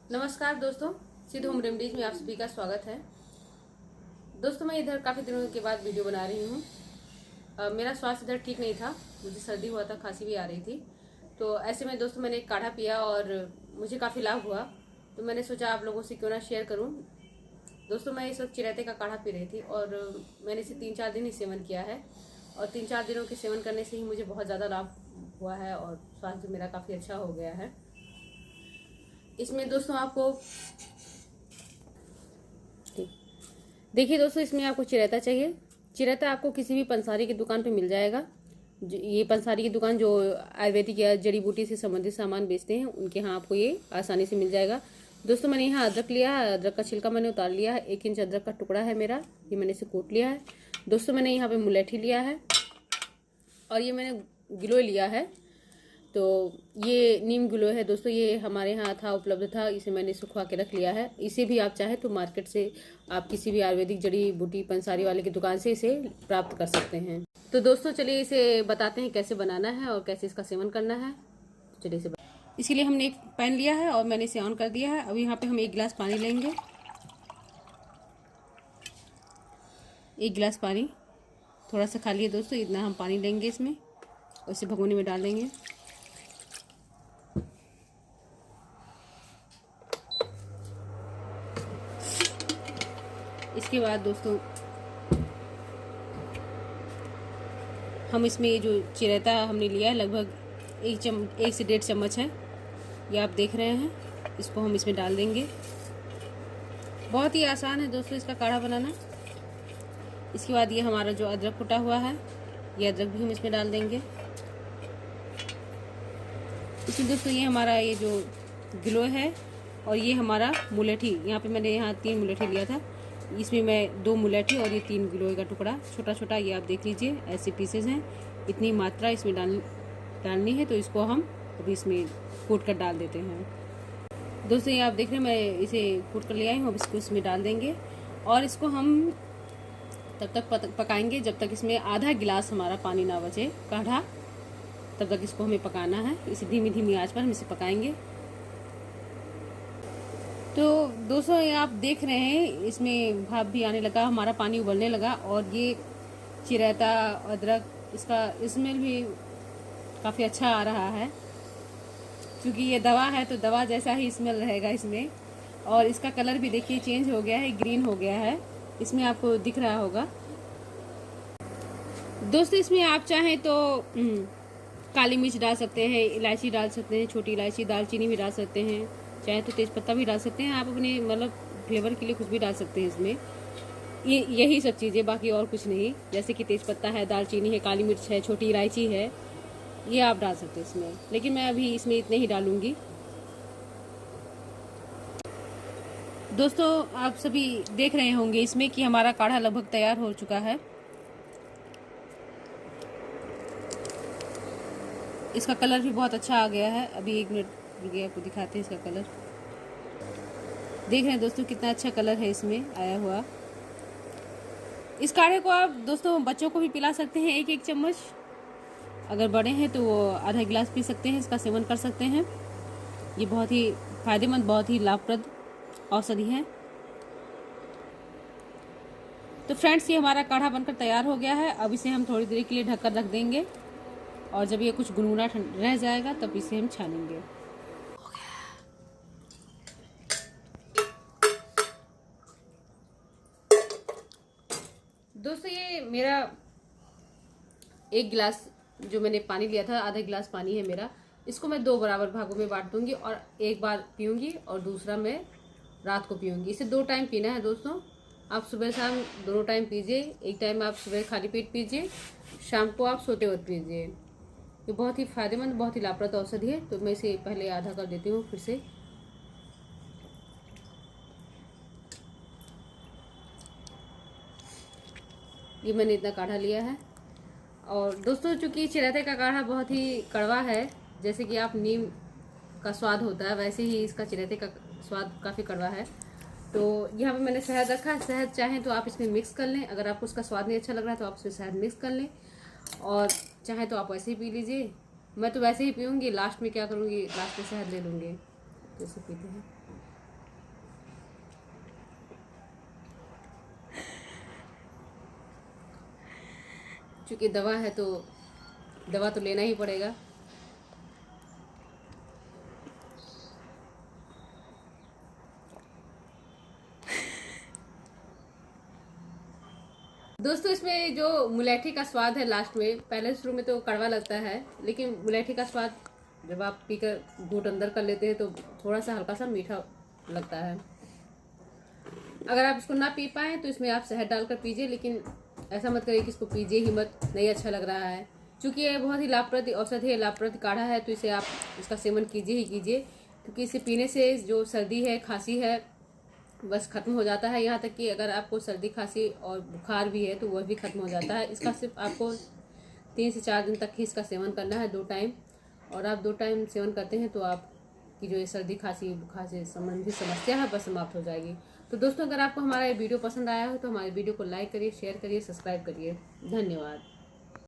नमस्कार दोस्तों, सिद्ध होम रेमडीज में आप सभी का स्वागत है। दोस्तों, मैं इधर काफ़ी दिनों के बाद वीडियो बना रही हूँ। मेरा स्वास्थ्य इधर ठीक नहीं था, मुझे सर्दी हुआ था, खांसी भी आ रही थी। तो ऐसे में दोस्तों मैंने एक काढ़ा पिया और मुझे काफ़ी लाभ हुआ। तो मैंने सोचा आप लोगों से क्यों ना शेयर करूँ। दोस्तों, मैं इस वक्त चिरैते का काढ़ा पी रही थी और मैंने इसे 3-4 दिन ही सेवन किया है और 3-4 दिनों के सेवन करने से ही मुझे बहुत ज़्यादा लाभ हुआ है और स्वास्थ्य मेरा काफ़ी अच्छा हो गया है। इसमें दोस्तों आपको देखिए दोस्तों, इसमें आपको चिरैता चाहिए। चिरैता आपको किसी भी पंसारी की दुकान पे मिल जाएगा। ये पंसारी की दुकान जो आयुर्वेदिक या जड़ी बूटी से संबंधित सामान बेचते हैं, उनके यहाँ आपको ये आसानी से मिल जाएगा। दोस्तों, मैंने यहाँ अदरक लिया है, अदरक का छिलका मैंने उतार लिया है। 1 इंच अदरक का टुकड़ा है मेरा, ये मैंने इसे कूट लिया है। दोस्तों, मैंने यहाँ पे मुलैठी लिया है और ये मैंने गिलोय लिया है। तो ये नीम गिलोय है दोस्तों, ये हमारे यहाँ था, उपलब्ध था, इसे मैंने सुखवा के रख लिया है। इसे भी आप चाहे तो मार्केट से आप किसी भी आयुर्वेदिक जड़ी बूटी पंसारी वाले की दुकान से इसे प्राप्त कर सकते हैं। तो दोस्तों चलिए इसे बताते हैं कैसे बनाना है और कैसे इसका सेवन करना है। चलिए इसे इसके लिए हमने एक पैन लिया है और मैंने इसे ऑन कर दिया है। अब यहाँ पे हम 1 गिलास पानी लेंगे। 1 गिलास पानी थोड़ा सा खाली है दोस्तों, इतना हम पानी लेंगे इसमें और इसे भगोनी में डाल देंगे। इसके बाद दोस्तों हम इसमें ये जो चिरैता हमने लिया है, लगभग 1 से 1.5 चम्मच है, ये आप देख रहे हैं। इसको हम इसमें डाल देंगे। बहुत ही आसान है दोस्तों इसका काढ़ा बनाना। इसके बाद ये हमारा जो अदरक कुटा हुआ है, ये अदरक भी हम इसमें डाल देंगे। इसमें दोस्तों ये हमारा ये जो गिलोय है और ये हमारा मुलैठी, यहाँ पे मैंने 3 मुलैठी लिया था, इसमें मैं 2 मुलैठी और ये 3 गिलोय का टुकड़ा छोटा छोटा, ये आप देख लीजिए ऐसे पीसेज हैं। इतनी मात्रा इसमें डालनी है, तो इसको हम अभी इसमें कूट कर डाल देते हैं। दोस्तों ये आप देख रहे हैं, मैं इसे कूट कर ले आई हूँ। अब इसको इसमें डाल देंगे और इसको हम तब तक पकाएंगे जब तक इसमें आधा गिलास हमारा पानी ना बचे काढ़ा, तब तक इसको हमें पकाना है। इसे धीमी धीमी आंच पर हम इसे पकाएंगे। तो दोस्तों ये आप देख रहे हैं, इसमें भाप भी आने लगा, हमारा पानी उबलने लगा और ये चिरैता अदरक, इसका स्मेल भी काफ़ी अच्छा आ रहा है। क्योंकि ये दवा है तो दवा जैसा ही स्मेल रहेगा इसमें। और इसका कलर भी देखिए चेंज हो गया है, ग्रीन हो गया है, इसमें आपको दिख रहा होगा। दोस्तों इसमें आप चाहें तो काली मिर्च डाल सकते हैं, इलायची डाल सकते हैं, छोटी इलायची, दालचीनी भी डाल सकते हैं, चाहे तो तेज़पत्ता भी डाल सकते हैं। आप अपने मतलब फ्लेवर के लिए कुछ भी डाल सकते हैं इसमें। यही सब चीज़ें, बाकी और कुछ नहीं। जैसे कि तेज़पत्ता है, दालचीनी है, काली मिर्च है, छोटी इलायची है, ये आप डाल सकते हैं इसमें, लेकिन मैं अभी इसमें इतने ही डालूंगी। दोस्तों आप सभी देख रहे होंगे इसमें कि हमारा काढ़ा लगभग तैयार हो चुका है। इसका कलर भी बहुत अच्छा आ गया है। अभी 1 मिनट रुकिए, आपको दिखाते हैं इसका कलर। देख रहे हैं दोस्तों कितना अच्छा कलर है इसमें आया हुआ। इस काढ़े को आप दोस्तों बच्चों को भी पिला सकते हैं 1-1 चम्मच। अगर बड़े हैं तो वो आधा गिलास पी सकते हैं, इसका सेवन कर सकते हैं। ये बहुत ही फायदेमंद, बहुत ही लाभप्रद औषधि है। तो फ्रेंड्स ये हमारा काढ़ा बनकर तैयार हो गया है। अब इसे हम थोड़ी देर के लिए ढककर रख देंगे और जब ये कुछ गुनगुना रह जाएगा तब इसे हम छानेंगे। दोस्तों ये मेरा 1 गिलास जो मैंने पानी लिया था, आधा गिलास पानी है मेरा, इसको मैं 2 बराबर भागों में बांट दूंगी और एक बार पीऊंगी और दूसरा मैं रात को पीऊंगी। इसे 2 टाइम पीना है दोस्तों। आप सुबह शाम दोनों टाइम पीजिए। एक टाइम आप सुबह खाली पेट पीजिए, शाम को आप सोते वक्त पीजिए। ये बहुत ही फायदेमंद, बहुत ही लाभप्रद औषधि है। तो मैं इसे पहले आधा कर देती हूँ फिर से। ये मैंने इतना काढ़ा लिया है। और दोस्तों चूंकि चिरैते का काढ़ा बहुत ही कड़वा है, जैसे कि आप नीम का स्वाद होता है वैसे ही इसका चिरैते का स्वाद काफ़ी कड़वा है। तो यहाँ पे मैंने शहद रखा है। शहद चाहें तो आप इसमें मिक्स कर लें, अगर आपको उसका स्वाद नहीं अच्छा लग रहा है तो आप इसमें शहद मिक्स कर लें, और चाहे तो आप वैसे ही पी लीजिए। मैं तो वैसे ही पीऊँगी, लास्ट में क्या करूँगी, लास्ट में शहद ले लूँगी। तो इसे पीते हैं। चूँकि दवा है तो दवा तो लेना ही पड़ेगा। दोस्तों इसमें जो मुलैठी का स्वाद है लास्ट में, पहले शुरू में तो कड़वा लगता है, लेकिन मुलैठी का स्वाद जब आप पीकर घूंट अंदर कर लेते हैं तो थोड़ा सा हल्का सा मीठा लगता है। अगर आप इसको ना पी पाएँ तो इसमें आप शहद डालकर पीजिए, लेकिन ऐसा मत करिए कि इसको पीजिए ही मत, नहीं अच्छा लग रहा है। क्योंकि ये बहुत ही लाभप्रद औषधि है, लाभप्रद काढ़ा है, तो इसे आप इसका सेवन कीजिए ही कीजिए। क्योंकि इसे पीने से जो सर्दी है, खांसी है, बस खत्म हो जाता है। यहाँ तक कि अगर आपको सर्दी खांसी और बुखार भी है तो वह भी खत्म हो जाता है। इसका सिर्फ आपको 3 से 4 दिन तक ही इसका सेवन करना है, 2 टाइम। और आप 2 टाइम सेवन करते हैं तो आपकी जो ये सर्दी खांसी बुखार से संबंधित समस्या है बस समाप्त हो जाएगी। तो दोस्तों अगर आपको हमारा ये वीडियो पसंद आया हो तो हमारे वीडियो को लाइक करिए, शेयर करिए, सब्सक्राइब करिए। धन्यवाद।